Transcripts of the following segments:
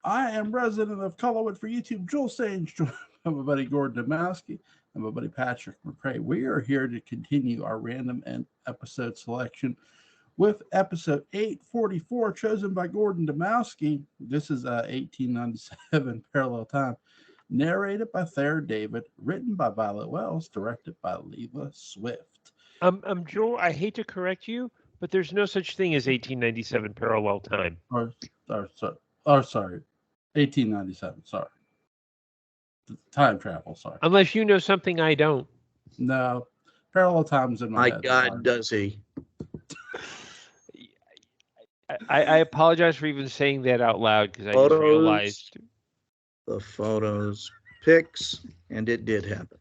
I am resident of Colorwood for YouTube, Joel Sage, joined by my buddy Gordon Dymowski and my buddy Patrick McCray. We are here to continue our random and episode selection with episode 844, chosen by Gordon Dymowski. This is 1897 Parallel Time, narrated by Thayer David, written by Violet Wells, directed by Leela Swift. Joel, I hate to correct you, but there's no such thing as 1897 Parallel Time. Sorry. 1897, sorry. Time travel, sorry. Unless you know something I don't. No, parallel times in my head. God, does he? I apologize for even saying that out loud because I just realized. The photos, pics, and it did happen.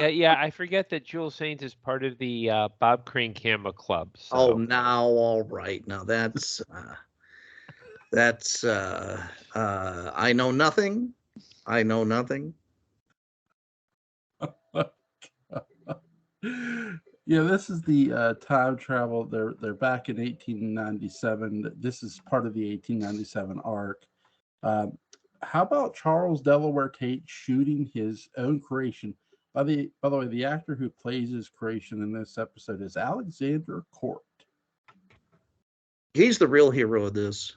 Yeah, I forget that Jewel Saint is part of the Bob Crane Camera Club. So. Oh, now, all right. Now that's I know nothing. I know nothing. Yeah, this is the time travel. They're back in 1897. This is part of the 1897 arc. How about Charles Delaware Tate shooting his own creation? By the way, the actor who plays his creation in this episode is Alexander Court. He's the real hero of this.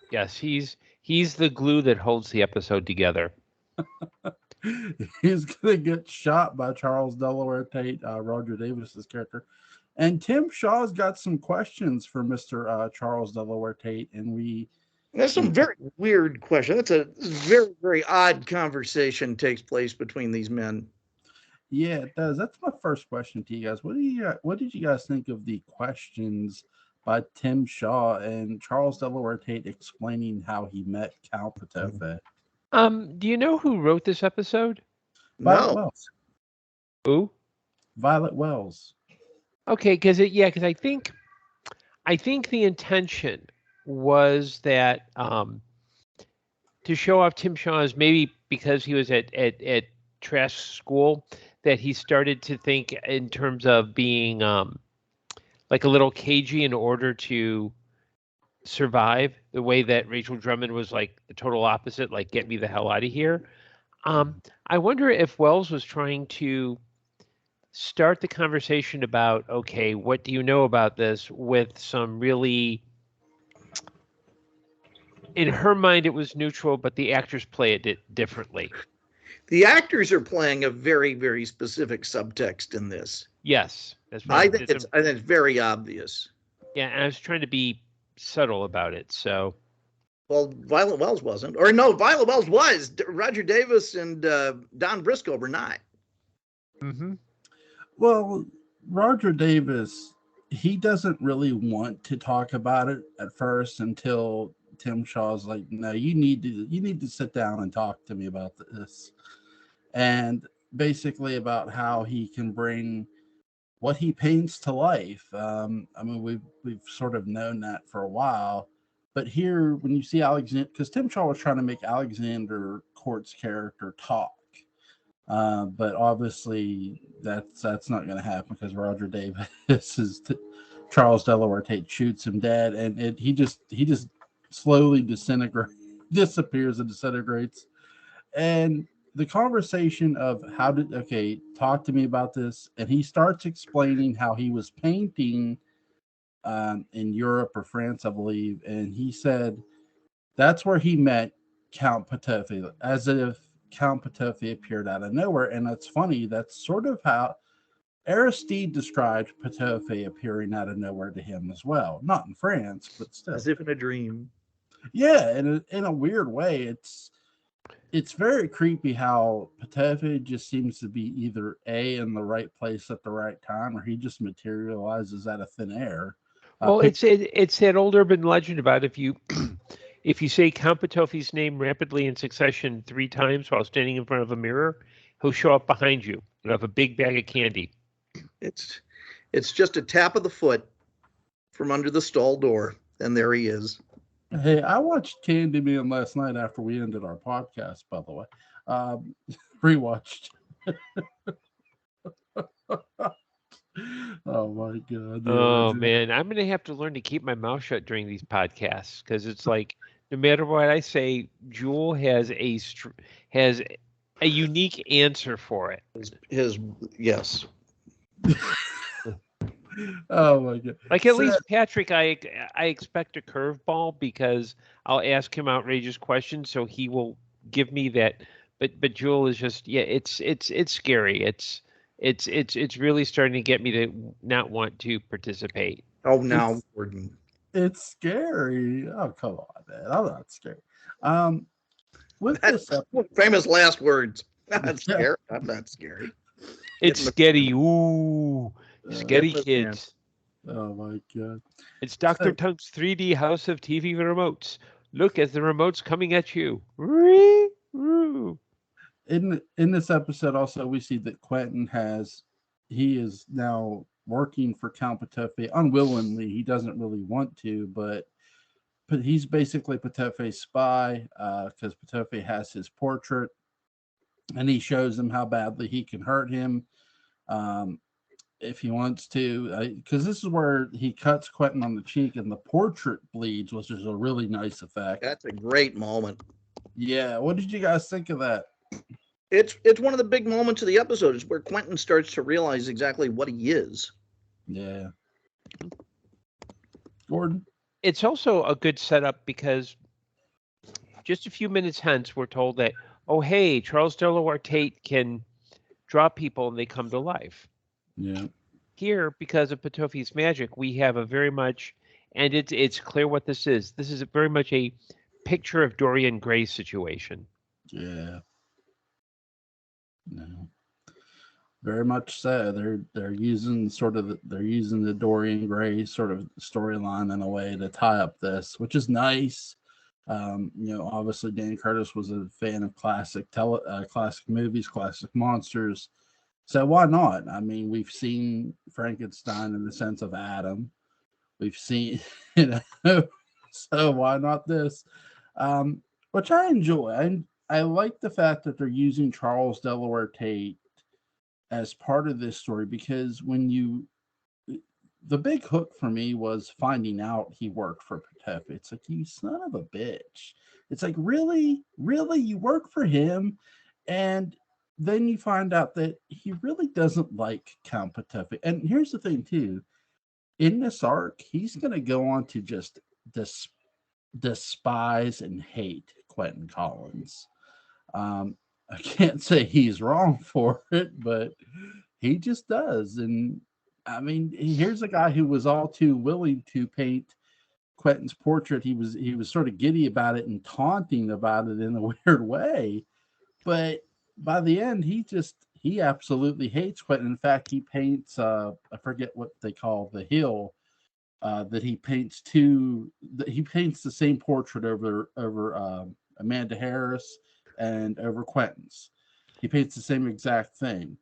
Yes, he's the glue that holds the episode together. He's gonna get shot by Charles Delaware Tate, Roger Davis's character, and Tim Shaw's got some questions for Mr. Charles Delaware Tate, and that's some very weird question. That's a very, very odd conversation takes place between these men. Yeah, it does. That's my first question to you guys. What did you guys think of the questions by Tim Shaw and Charles Delaware Tate explaining how he met Count Patofe? Do you know who wrote this episode? Violet Wells. Who? Violet Wells. Okay, because I think the intention was that to show off Tim Shaw's, maybe because he was at trash school, that he started to think in terms of being like a little cagey in order to survive, the way that Rachel Drummond was like the total opposite, like get me the hell out of here. I wonder if Wells was trying to start the conversation about, okay, what do you know about this, with some really, in her mind it was neutral, but the actors play it differently. The actors are playing a very, very specific subtext in this. Yes, I think it's very obvious. Yeah, and I was trying to be subtle about it. So, well, Violet Wells wasn't, or no, Violet Wells was. Roger Davis and Don Briscoe were not. Mm-hmm. Well, Roger Davis, he doesn't really want to talk about it at first until Tim Shaw's like, no, you need to sit down and talk to me about this, and basically about how he can bring what he paints to life. I mean, we've sort of known that for a while, but here when you see Alexander, because Tim Shaw was trying to make Alexander Court's character talk, but obviously that's not going to happen because Roger Davis is Charles Delaware Tate shoots him dead, and he just slowly disappears and disintegrates. And the conversation of talk to me about this, and he starts explaining how he was painting in Europe or France, I believe, and he said that's where he met Count Patofe, as if Count Patofe appeared out of nowhere. And that's funny, that's sort of how Aristide described Patofe appearing out of nowhere to him as well. Not in France, but still. As if in a dream. Yeah, in a weird way. It's very creepy how Patofe just seems to be either in the right place at the right time, or he just materializes out of thin air. Well, it's that old urban legend about if you say Count Patofe's name rapidly in succession 3 times while standing in front of a mirror, he'll show up behind you and have a big bag of candy. It's just a tap of the foot from under the stall door, and there he is. Hey, I watched Candyman last night after we ended our podcast, by the way. Rewatched. Oh, my God. Oh, man. I'm going to have to learn to keep my mouth shut during these podcasts because it's like no matter what I say, Jewel has has a unique answer for it. His yes. Oh my god! Like at least Patrick, I expect a curveball because I'll ask him outrageous questions, so he will give me that. But Jewel is just it's scary. It's really starting to get me to not want to participate. Oh, now Gordon. It's scary. Oh, come on, man. I'm not scared. With That's this famous last words. I'm not scared. I'm not scared. It's scary. Ooh, scary kids. Oh my god! It's Dr. Tunk's 3D House of TV remotes. Look at the remotes coming at you. In this episode, also we see that Quentin he is now working for Count Patofe unwillingly. He doesn't really want to, but he's basically Patofe's spy because Patofe has his portrait, and he shows him how badly he can hurt him if he wants to. Because this is where he cuts Quentin on the cheek, and the portrait bleeds, which is a really nice effect. That's a great moment. Yeah, what did you guys think of that? It's one of the big moments of the episode. It's where Quentin starts to realize exactly what he is. Yeah. Gordon? It's also a good setup because just a few minutes hence, we're told that, oh, hey, Charles Delaware Tate can draw people and they come to life. Yeah. Here, because of Patofe's magic, we have a very much, and it's clear what this is. This is very much a picture of Dorian Gray situation. Yeah. No. Very much so. They're using the Dorian Gray sort of storyline in a way to tie up this, which is nice. Obviously Dan Curtis was a fan of classic movies, classic monsters. So why not? I mean, we've seen Frankenstein in the sense of Adam. We've seen, so why not this? Which I enjoy. I like the fact that they're using Charles Delaware Tate as part of this story because the big hook for me was finding out he worked for Patofe. It's like, you son of a bitch. It's like, really you work for him? And then you find out that he really doesn't like Count Patofe. And here's the thing too, in this arc, he's going to go on to just despise and hate Quentin Collins. I can't say he's wrong for it, but he just does. And I mean, here's a guy who was all too willing to paint Quentin's portrait. He was sort of giddy about it and taunting about it in a weird way. But by the end, he absolutely hates Quentin. In fact, he paints I forget what they call the hill that he paints he paints the same portrait over Amanda Harris and over Quentin's. He paints the same exact thing.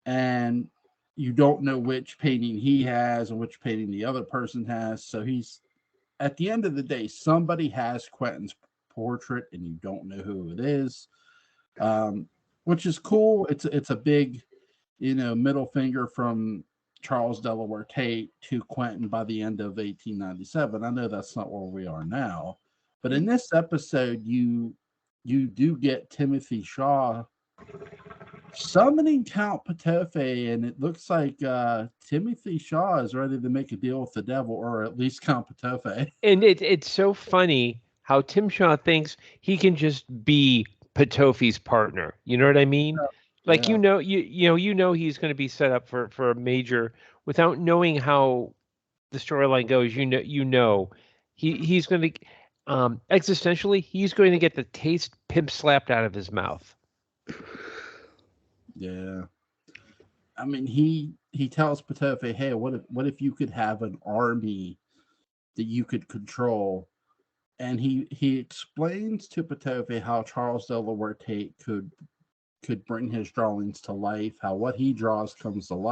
And you don't know which painting he has and which painting the other person has. So he's, at the end of the day, somebody has Quentin's portrait and you don't know who it is, which is cool. It's a big, middle finger from Charles Delaware Tate to Quentin by the end of 1897. I know that's not where we are now, but in this episode, you do get Timothy Shaw summoning Count Patofe, and it looks like Timothy Shaw is ready to make a deal with the devil, or at least Count Patofe. And it's so funny how Tim Shaw thinks he can just be Patofe's partner. You know what I mean? Like, he's going to be set up for a major without knowing how the storyline goes. He's going to existentially, he's going to get the taste pimp slapped out of his mouth. Yeah. I mean, he tells Patofe, hey, what if you could have an army that you could control? And he explains to Patofe how Charles Delaware Tate could bring his drawings to life, how what he draws comes to life.